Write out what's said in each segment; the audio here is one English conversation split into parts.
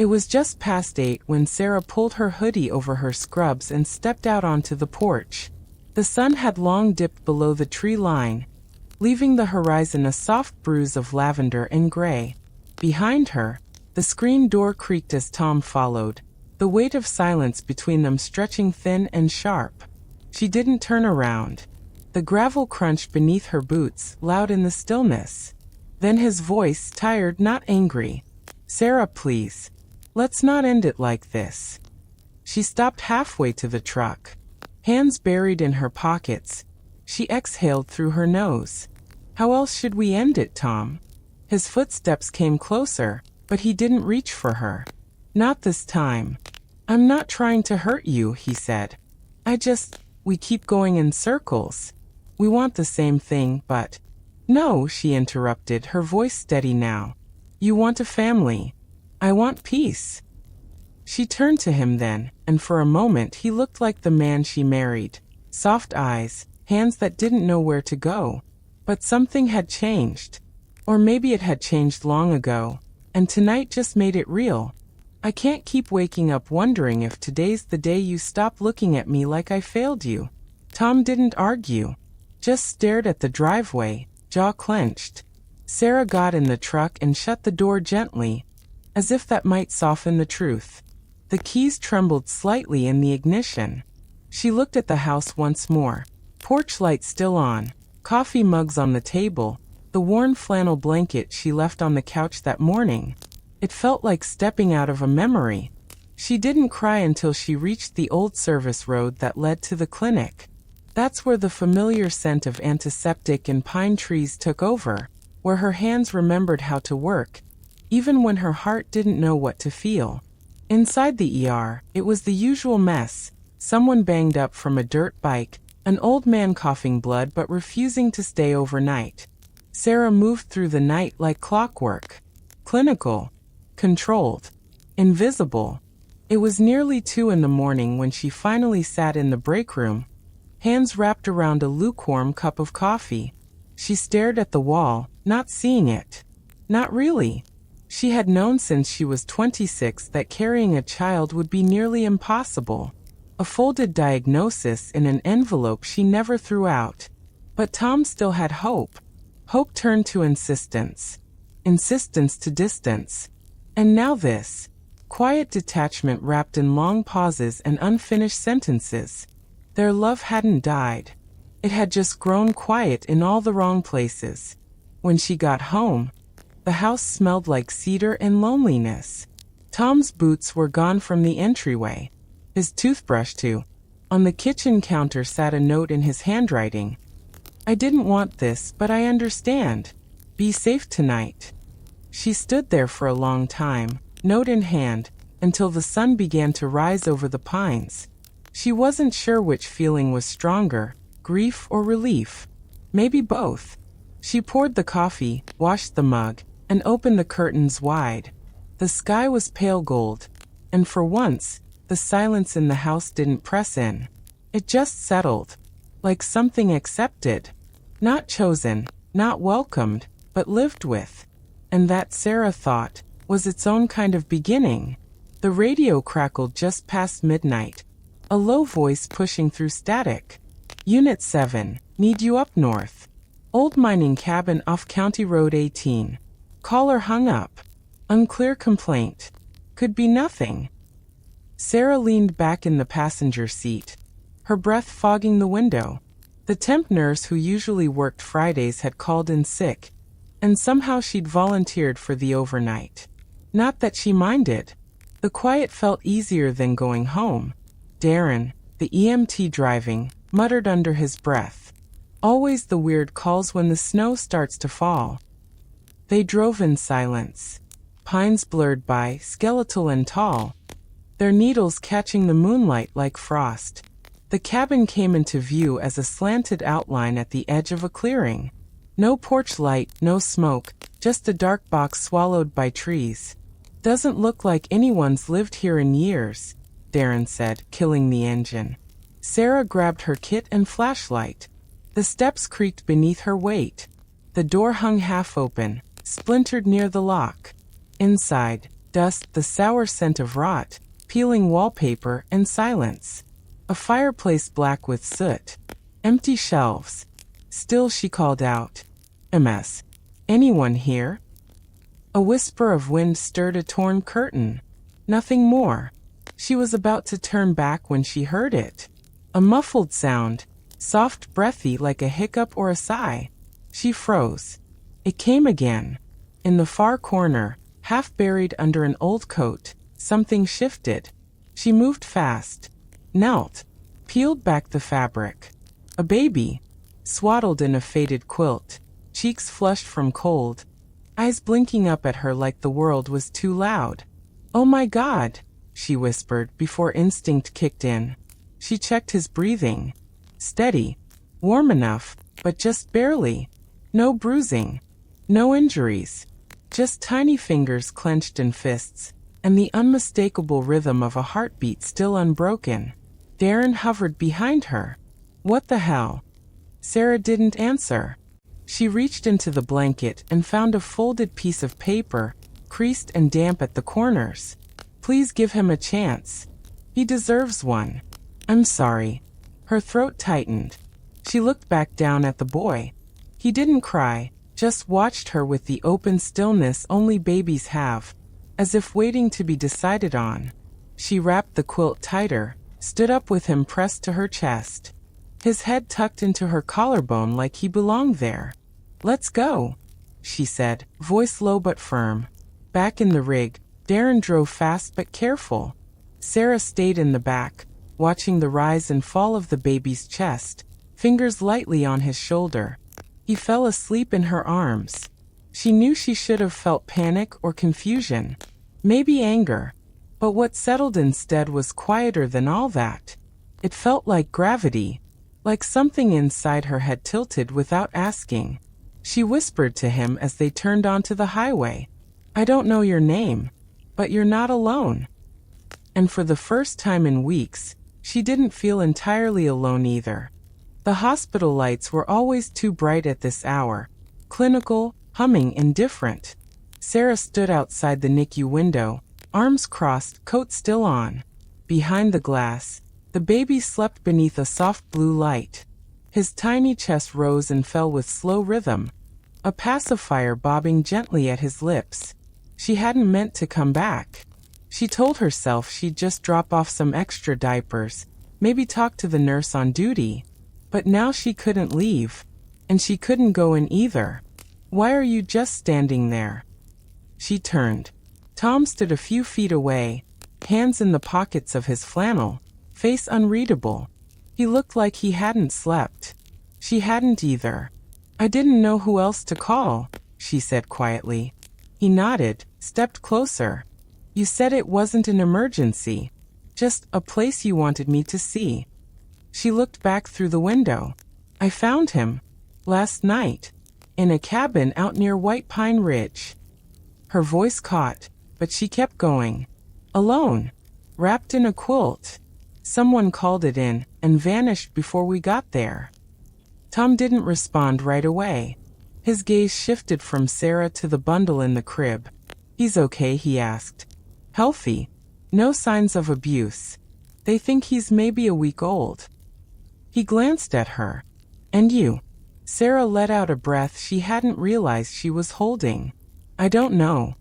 It was just past 8 when Sarah pulled her hoodie over her scrubs and stepped out onto the porch. The sun had long dipped below the tree line, leaving the horizon a soft bruise of lavender and gray. Behind her, the screen door creaked as Tom followed, the weight of silence between them stretching thin and sharp. She didn't turn around. The gravel crunched beneath her boots, loud in the stillness. Then his voice, tired, not angry. "Sarah, please. Let's not end it like this." She stopped halfway to the truck. Hands buried in her pockets, she exhaled through her nose. "How else should we end it, Tom?" His footsteps came closer, but he didn't reach for her. "Not this time." "I'm not trying to hurt you," he said. We keep going in circles. We want the same thing, but..." "No," she interrupted, her voice steady now. "You want a family. I want peace." She turned to him then, and for a moment he looked like the man she married. Soft eyes, hands that didn't know where to go. But something had changed. Or maybe it had changed long ago, and tonight just made it real. "I can't keep waking up wondering if today's the day you stop looking at me like I failed you." Tom didn't argue, just stared at the driveway, jaw clenched. Sarah got in the truck and shut the door gently, as if that might soften the truth. The keys trembled slightly in the ignition. She looked at the house once more. Porch light still on, coffee mugs on the table, the worn flannel blanket she left on the couch that morning. It felt like stepping out of a memory. She didn't cry until she reached the old service road that led to the clinic. That's where the familiar scent of antiseptic and pine trees took over, where her hands remembered how to work, even when her heart didn't know what to feel. Inside the ER, it was the usual mess. Someone banged up from a dirt bike, an old man coughing blood but refusing to stay overnight. Sarah moved through the night like clockwork. Clinical. Controlled. Invisible. It was nearly 2 in the morning when she finally sat in the break room, hands wrapped around a lukewarm cup of coffee. She stared at the wall, not seeing it. Not really. She had known since she was 26 that carrying a child would be nearly impossible. A folded diagnosis in an envelope she never threw out. But Tom still had hope. Hope turned to insistence. Insistence to distance. And now this. Quiet detachment wrapped in long pauses and unfinished sentences. Their love hadn't died. It had just grown quiet in all the wrong places. When she got home, the house smelled like cedar and loneliness. Tom's boots were gone from the entryway. His toothbrush too. On the kitchen counter sat a note in his handwriting. "I didn't want this, but I understand. Be safe tonight." She stood there for a long time, note in hand, until the sun began to rise over the pines. She wasn't sure which feeling was stronger, grief or relief. Maybe both. She poured the coffee, washed the mug, and opened the curtains wide. The sky was pale gold, and for once, the silence in the house didn't press in. It just settled, like something accepted. Not chosen, not welcomed, but lived with. And that, Sarah thought, was its own kind of beginning. The radio crackled just past midnight, a low voice pushing through static. "Unit 7, need you up north. Old mining cabin off County Road 18. Caller hung up. Unclear complaint. Could be nothing." Sarah leaned back in the passenger seat, her breath fogging the window. The temp nurse who usually worked Fridays had called in sick, and somehow she'd volunteered for the overnight. Not that she minded. The quiet felt easier than going home. Darren, the EMT driving, muttered under his breath. Always the weird calls when the snow starts to fall. They drove in silence. Pines blurred by, skeletal and tall, their needles catching the moonlight like frost. The cabin came into view as a slanted outline at the edge of a clearing. No porch light, no smoke, just a dark box swallowed by trees. "Doesn't look like anyone's lived here in years," Darren said, killing the engine. Sarah grabbed her kit and flashlight. The steps creaked beneath her weight. The door hung half open, splintered near the lock. Inside, dust, the sour scent of rot, peeling wallpaper, and silence. A fireplace black with soot. Empty shelves. Still she called out, "MS. Anyone here?" A whisper of wind stirred a torn curtain. Nothing more. She was about to turn back when she heard it. A muffled sound, soft, breathy, like a hiccup or a sigh. She froze. It came again. In the far corner, half buried under an old coat, something shifted. She moved fast, knelt, peeled back the fabric. A baby, swaddled in a faded quilt, cheeks flushed from cold, eyes blinking up at her like the world was too loud. "Oh my God," she whispered before instinct kicked in. She checked his breathing. Steady, warm enough, but just barely. No bruising, no injuries, just tiny fingers clenched in fists, and the unmistakable rhythm of a heartbeat still unbroken. Darren hovered behind her. "What the hell?" Sarah didn't answer. She reached into the blanket and found a folded piece of paper, creased and damp at the corners. "Please give him a chance. He deserves one." "I'm sorry." Her throat tightened. She looked back down at the boy. He didn't cry, just watched her with the open stillness only babies have, as if waiting to be decided on. She wrapped the quilt tighter, stood up with him pressed to her chest. His head tucked into her collarbone like he belonged there. "Let's go," she said, voice low but firm. Back in the rig, Darren drove fast but careful. Sarah stayed in the back, watching the rise and fall of the baby's chest, fingers lightly on his shoulder. He fell asleep in her arms. She knew she should have felt panic or confusion, maybe anger, but what settled instead was quieter than all that. It felt like gravity, like something inside her had tilted without asking. She whispered to him as they turned onto the highway, "I don't know your name, but you're not alone." And for the first time in weeks, she didn't feel entirely alone either. The hospital lights were always too bright at this hour, clinical, humming, indifferent. Sarah stood outside the NICU window, arms crossed, coat still on. Behind the glass, the baby slept beneath a soft blue light. His tiny chest rose and fell with slow rhythm, a pacifier bobbing gently at his lips. She hadn't meant to come back. She told herself she'd just drop off some extra diapers, maybe talk to the nurse on duty. But now she couldn't leave, and she couldn't go in either. "Why are you just standing there?" She turned. Tom stood a few feet away, hands in the pockets of his flannel, face unreadable. He looked like he hadn't slept. She hadn't either. "I didn't know who else to call," she said quietly. He nodded, stepped closer. "You said it wasn't an emergency, just a place you wanted me to see." She looked back through the window. "I found him last night in a cabin out near White Pine Ridge." Her voice caught, but she kept going. "Alone, wrapped in a quilt. Someone called it in and vanished before we got there." Tom didn't respond right away. His gaze shifted from Sarah to the bundle in the crib. "He's okay?" he asked. "Healthy. No signs of abuse. They think he's maybe a week old." He glanced at her. "And you?" Sarah let out a breath she hadn't realized she was holding. "I don't know."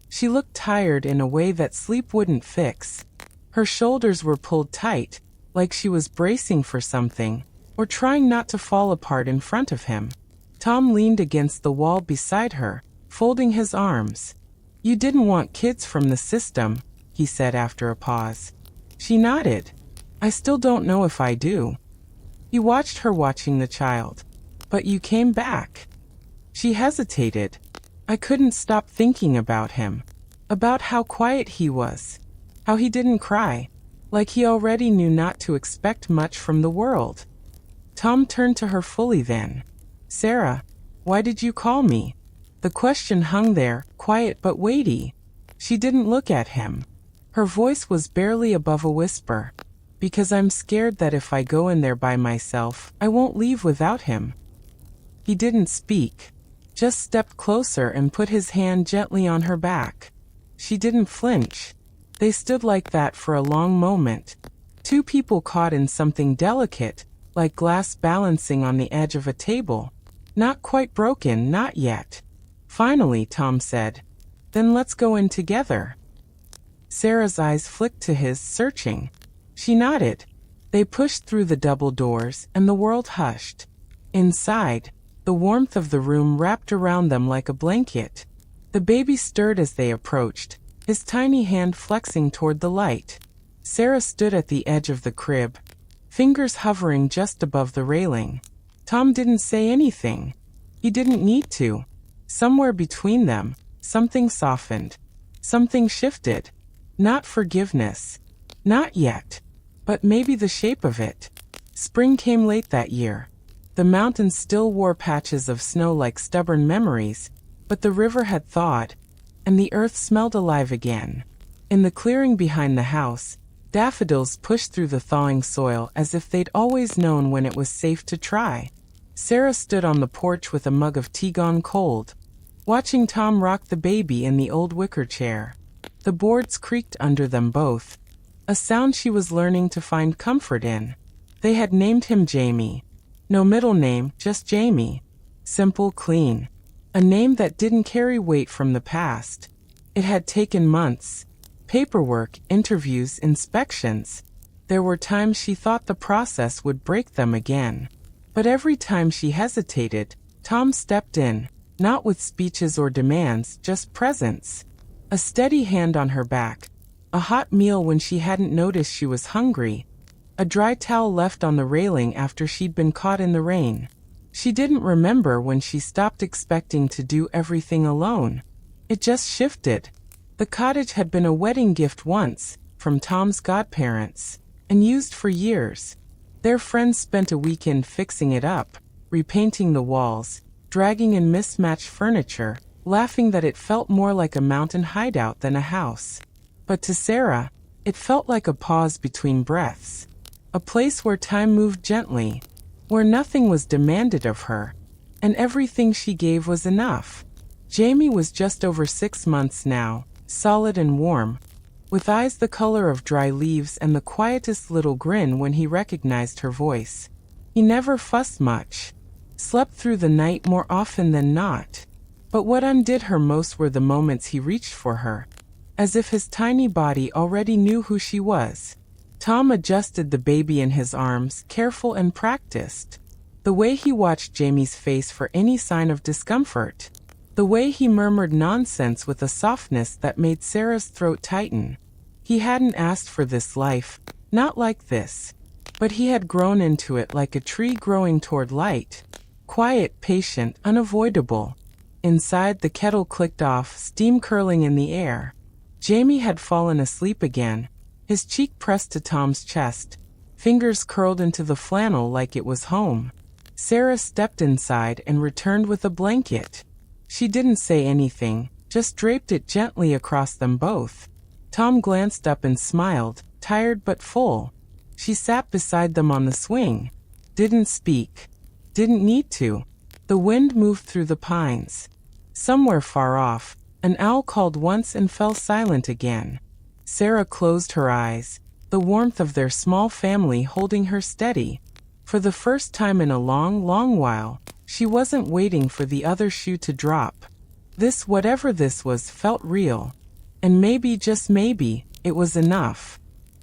She looked tired in a way that sleep wouldn't fix. Her shoulders were pulled tight, like she was bracing for something, or trying not to fall apart in front of him. Tom leaned against the wall beside her, folding his arms. "You didn't want kids from the system," he said after a pause. She nodded. "I still don't know if I do." He watched her watching the child. "But you came back." She hesitated. "I couldn't stop thinking about him. About how quiet he was. How he didn't cry. Like he already knew not to expect much from the world." Tom turned to her fully then. "Sarah, why did you call me?" The question hung there, quiet but weighty. She didn't look at him. Her voice was barely above a whisper. "Because I'm scared that if I go in there by myself, I won't leave without him." He didn't speak, just stepped closer and put his hand gently on her back. She didn't flinch. They stood like that for a long moment. Two people caught in something delicate, like glass balancing on the edge of a table. Not quite broken, not yet. Finally, Tom said, "Then let's go in together." Sarah's eyes flicked to his, searching. She nodded. They pushed through the double doors, and the world hushed. Inside, the warmth of the room wrapped around them like a blanket. The baby stirred as they approached, his tiny hand flexing toward the light. Sarah stood at the edge of the crib, fingers hovering just above the railing. Tom didn't say anything. He didn't need to. Somewhere between them, something softened. Something shifted. Not forgiveness. Not yet. But maybe the shape of it. Spring came late that year. The mountains still wore patches of snow like stubborn memories, but the river had thawed, and the earth smelled alive again. In the clearing behind the house, daffodils pushed through the thawing soil as if they'd always known when it was safe to try. Sarah stood on the porch with a mug of tea gone cold, watching Tom rock the baby in the old wicker chair. The boards creaked under them both, a sound she was learning to find comfort in. They had named him Jamie. No middle name, just Jamie. Simple, clean. A name that didn't carry weight from the past. It had taken months. Paperwork, interviews, inspections. There were times she thought the process would break them again. But every time she hesitated, Tom stepped in, not with speeches or demands, just presence. A steady hand on her back. A hot meal when she hadn't noticed she was hungry. A dry towel left on the railing after she'd been caught in the rain. She didn't remember when she stopped expecting to do everything alone. It just shifted. The cottage had been a wedding gift once, from Tom's godparents, and used for years. Their friends spent a weekend fixing it up, repainting the walls, dragging in mismatched furniture, laughing that it felt more like a mountain hideout than a house. But to Sarah, it felt like a pause between breaths. A place where time moved gently, where nothing was demanded of her, and everything she gave was enough. Jamie was just over 6 months now, solid and warm, with eyes the color of dry leaves and the quietest little grin when he recognized her voice. He never fussed much, slept through the night more often than not. But what undid her most were the moments he reached for her, as if his tiny body already knew who she was. Tom adjusted the baby in his arms, careful and practiced. The way he watched Jamie's face for any sign of discomfort. The way he murmured nonsense with a softness that made Sarah's throat tighten. He hadn't asked for this life, not like this. But he had grown into it like a tree growing toward light. Quiet, patient, unavoidable. Inside, the kettle clicked off, steam curling in the air. Jamie had fallen asleep again, his cheek pressed to Tom's chest, fingers curled into the flannel like it was home. Sarah stepped inside and returned with a blanket. She didn't say anything, just draped it gently across them both. Tom glanced up and smiled, tired but full. She sat beside them on the swing. Didn't speak. Didn't need to. The wind moved through the pines. Somewhere far off, an owl called once and fell silent again. Sarah closed her eyes, the warmth of their small family holding her steady. For the first time in a long, long while, she wasn't waiting for the other shoe to drop. This, whatever this was, felt real. And maybe, just maybe, it was enough.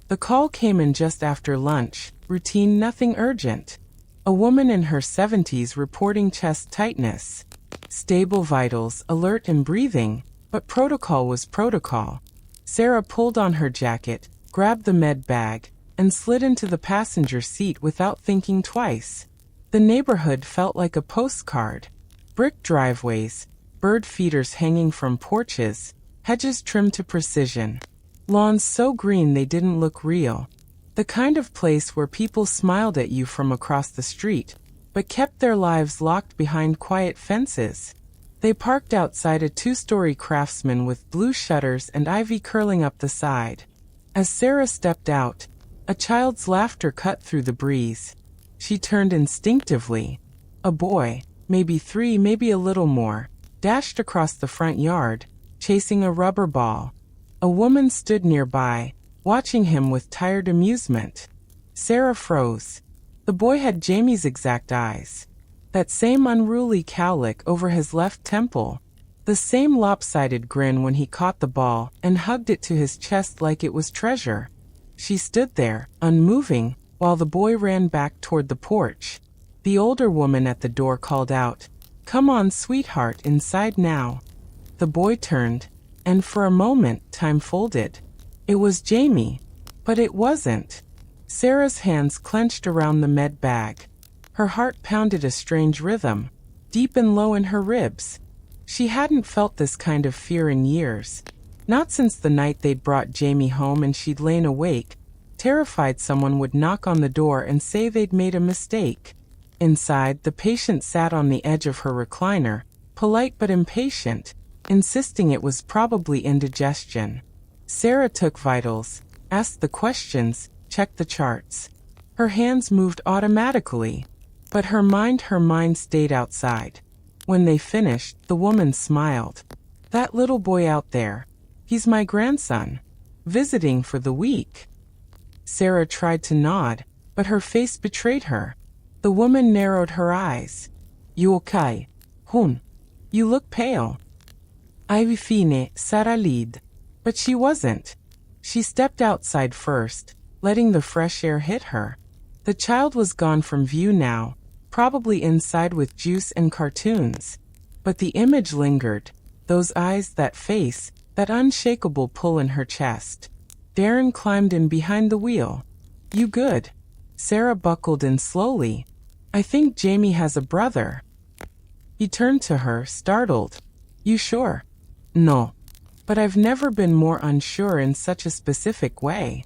The call came in just after lunch, routine, nothing urgent. A woman in her 70s reporting chest tightness. Stable vitals, alert and breathing, but protocol was protocol. Sarah pulled on her jacket, grabbed the med bag, and slid into the passenger seat without thinking twice. The neighborhood felt like a postcard. Brick driveways, bird feeders hanging from porches, hedges trimmed to precision. Lawns so green they didn't look real. The kind of place where people smiled at you from across the street, but kept their lives locked behind quiet fences. They parked outside a 2-story Craftsman with blue shutters and ivy curling up the side. As Sarah stepped out, a child's laughter cut through the breeze. She turned instinctively. A boy, maybe 3, maybe a little more, dashed across the front yard, chasing a rubber ball. A woman stood nearby, watching him with tired amusement. Sarah froze. The boy had Jamie's exact eyes. That same unruly cowlick over his left temple. The same lopsided grin when he caught the ball and hugged it to his chest like it was treasure. She stood there, unmoving, while the boy ran back toward the porch. The older woman at the door called out, "Come on, sweetheart, inside now." The boy turned, and for a moment time folded. It was Jamie, but it wasn't. Sarah's hands clenched around the med bag. Her heart pounded a strange rhythm, deep and low in her ribs. She hadn't felt this kind of fear in years. Not since the night they'd brought Jamie home and she'd lain awake, terrified someone would knock on the door and say they'd made a mistake. Inside, the patient sat on the edge of her recliner, polite but impatient, insisting it was probably indigestion. Sarah took vitals, asked the questions, checked the charts. Her hands moved automatically, but her mind stayed outside. When they finished, the woman smiled. "That little boy out there, he's my grandson, visiting for the week." Sarah tried to nod, but her face betrayed her. The woman narrowed her eyes. "You okay, hon? You look pale." "Ivy fine, Sarah Lead." But she wasn't. She stepped outside first, letting the fresh air hit her. The child was gone from view now, probably inside with juice and cartoons. But the image lingered, those eyes, that face, that unshakable pull in her chest. Darren climbed in behind the wheel. "You good?" Sarah buckled in slowly. "I think Jamie has a brother." He turned to her, startled. "You sure?" "No. But I've never been more unsure in such a specific way."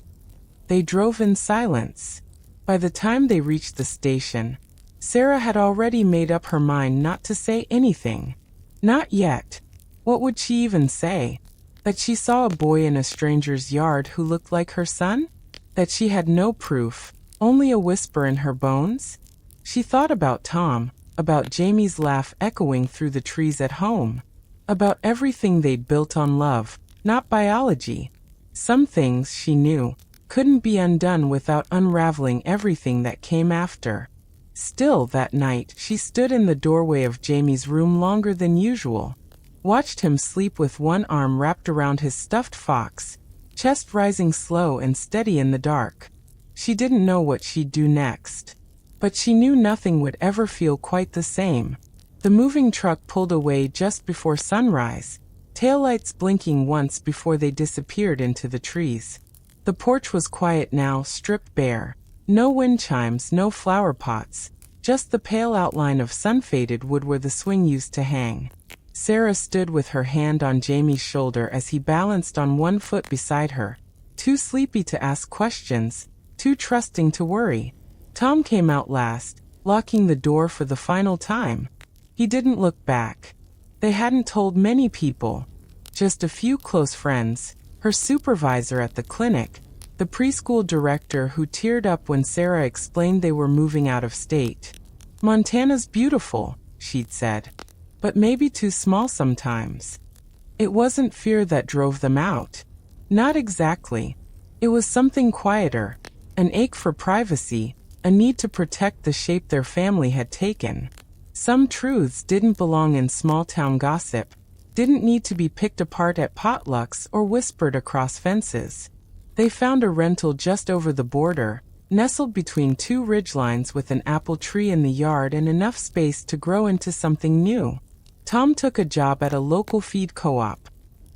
They drove in silence. By the time they reached the station, Sarah had already made up her mind not to say anything. Not yet. What would she even say? That she saw a boy in a stranger's yard who looked like her son? That she had no proof, only a whisper in her bones? She thought about Tom, about Jamie's laugh echoing through the trees at home, about everything they'd built on love, not biology. Some things, she knew, couldn't be undone without unraveling everything that came after. Still, that night, she stood in the doorway of Jamie's room longer than usual, watched him sleep with one arm wrapped around his stuffed fox, chest rising slow and steady in the dark. She didn't know what she'd do next, but she knew nothing would ever feel quite the same. The moving truck pulled away just before sunrise, taillights blinking once before they disappeared into the trees. The porch was quiet now, stripped bare. No wind chimes, no flower pots, just the pale outline of sun-faded wood where the swing used to hang. Sarah stood with her hand on Jamie's shoulder as he balanced on one foot beside her, too sleepy to ask questions, too trusting to worry. Tom came out last, locking the door for the final time. He didn't look back. They hadn't told many people, just a few close friends, her supervisor at the clinic, the preschool director who teared up when Sarah explained they were moving out of state. "Montana's beautiful," she'd said, "but maybe too small sometimes." It wasn't fear that drove them out. Not exactly. It was something quieter, an ache for privacy, a need to protect the shape their family had taken. Some truths didn't belong in small-town gossip, didn't need to be picked apart at potlucks or whispered across fences. They found a rental just over the border, nestled between two ridgelines with an apple tree in the yard and enough space to grow into something new. Tom took a job at a local feed co-op.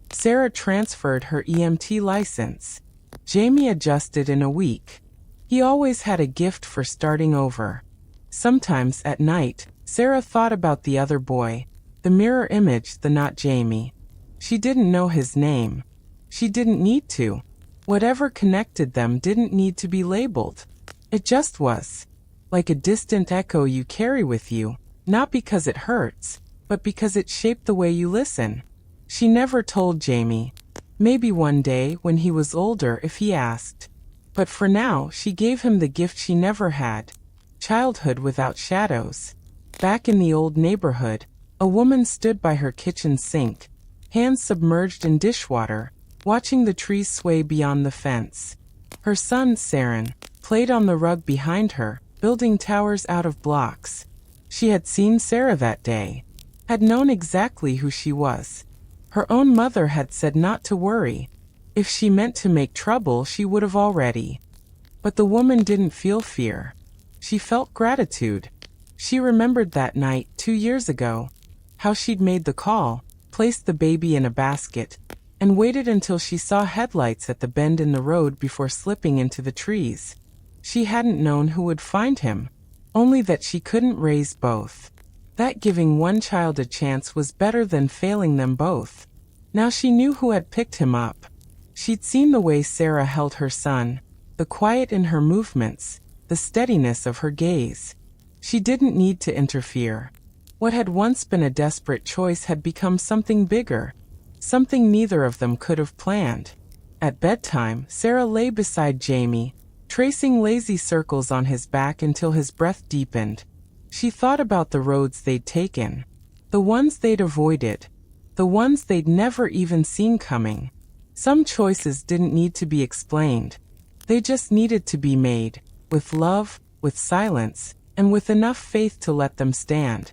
Sarah transferred her EMT license. Jamie adjusted in a week. He always had a gift for starting over. Sometimes at night, Sarah thought about the other boy, the mirror image, the not Jamie. She didn't know his name. She didn't need to. Whatever connected them didn't need to be labeled. It just was. Like a distant echo you carry with you, not because it hurts, but because it shaped the way you listen. She never told Jamie. Maybe one day, when he was older, if he asked. But for now, she gave him the gift she never had. Childhood without shadows. Back in the old neighborhood, a woman stood by her kitchen sink, hands submerged in dishwater, watching the trees sway beyond the fence. Her son, Saren, played on the rug behind her, building towers out of blocks. She had seen Sarah that day, had known exactly who she was. Her own mother had said not to worry. If she meant to make trouble, she would have already. But the woman didn't feel fear. She felt gratitude. She remembered that night 2 years ago, how she'd made the call, placed the baby in a basket, and waited until she saw headlights at the bend in the road before slipping into the trees. She hadn't known who would find him, only that she couldn't raise both. That giving one child a chance was better than failing them both. Now she knew who had picked him up. She'd seen the way Sarah held her son, the quiet in her movements, the steadiness of her gaze. She didn't need to interfere. What had once been a desperate choice had become something bigger, something neither of them could have planned. At bedtime, Sarah lay beside Jamie, tracing lazy circles on his back until his breath deepened. She thought about the roads they'd taken, the ones they'd avoided, the ones they'd never even seen coming. Some choices didn't need to be explained. They just needed to be made, with love, with silence, and with enough faith to let them stand.